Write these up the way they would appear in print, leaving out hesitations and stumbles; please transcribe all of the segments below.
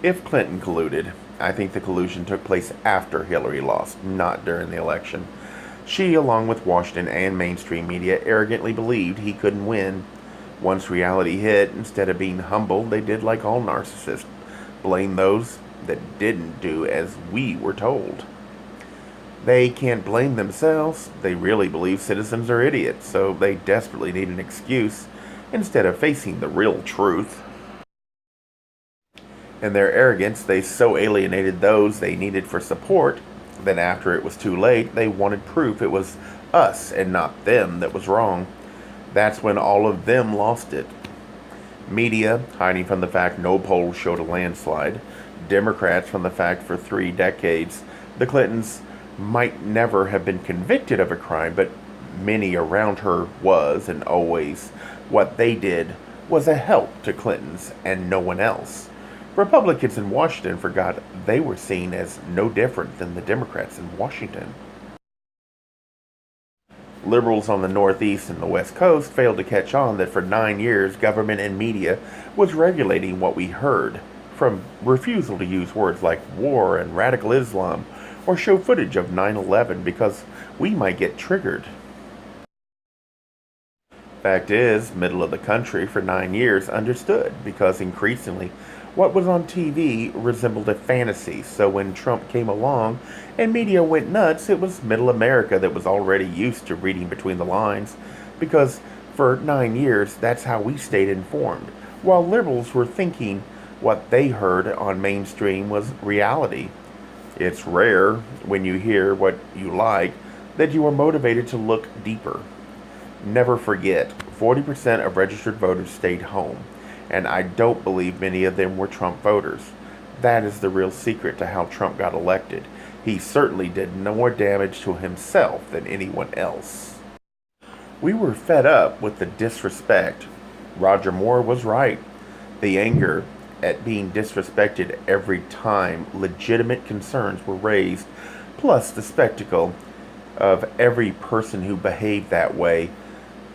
If Clinton colluded, I think the collusion took place after Hillary lost, not during the election. She, along with Washington and mainstream media, arrogantly believed he couldn't win. Once reality hit, instead of being humble, they did like all narcissists: blame those that didn't do as we were told. They can't blame themselves. They really believe citizens are idiots, so they desperately need an excuse instead of facing the real truth. In their arrogance, they so alienated those they needed for support that after it was too late, they wanted proof it was us and not them that was wrong. That's when all of them lost it. Media, hiding from the fact no polls showed a landslide. Democrats from the fact for 3 decades the Clintons might never have been convicted of a crime, but many around her was, and always, what they did was a help to Clintons and no one else. Republicans in Washington forgot they were seen as no different than the Democrats in Washington. Liberals on the Northeast and the West Coast failed to catch on that for 9 years government and media was regulating what we heard, from refusal to use words like war and radical Islam, or show footage of 9/11 because we might get triggered. Fact is, middle of the country for 9 years understood, because increasingly what was on TV resembled a fantasy. So when Trump came along and media went nuts, it was middle America that was already used to reading between the lines, because for 9 years that's how we stayed informed, while liberals were thinking what they heard on mainstream was reality. It's rare, when you hear what you like, that you are motivated to look deeper. Never forget, 40% of registered voters stayed home, and I don't believe many of them were Trump voters. That is the real secret to how Trump got elected. He certainly did no more damage to himself than anyone else. We were fed up with the disrespect. Roger Moore was right. The anger at being disrespected every time legitimate concerns were raised, plus the spectacle of every person who behaved that way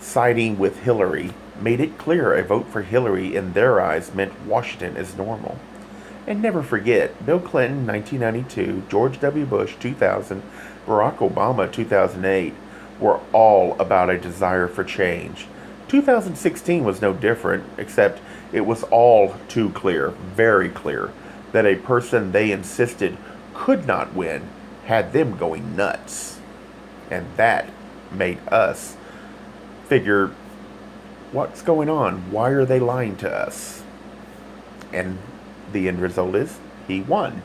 siding with Hillary, made it clear a vote for Hillary in their eyes meant Washington is normal. And never forget, Bill Clinton 1992, George W. Bush 2000, Barack Obama 2008 were all about a desire for change. 2016 was no different, except it was all too clear, very clear, that a person they insisted could not win had them going nuts. And that made us figure, what's going on? Why are they lying to us? And the end result is he won.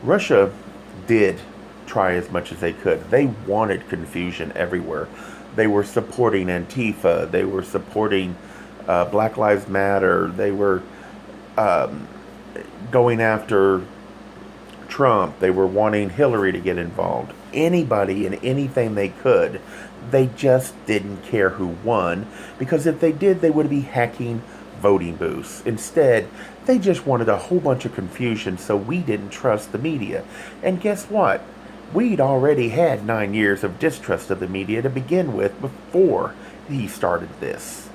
Russia did try as much as they could. They wanted confusion everywhere. They were supporting Antifa. They were supporting Black Lives Matter. They were going after Trump. They were wanting Hillary to get involved. Anybody and anything they could. They just didn't care who won, because if they did, they would be hacking voting booths. Instead, they just wanted a whole bunch of confusion, so we didn't trust the media. And guess what? We'd already had 9 years of distrust of the media to begin with before he started this.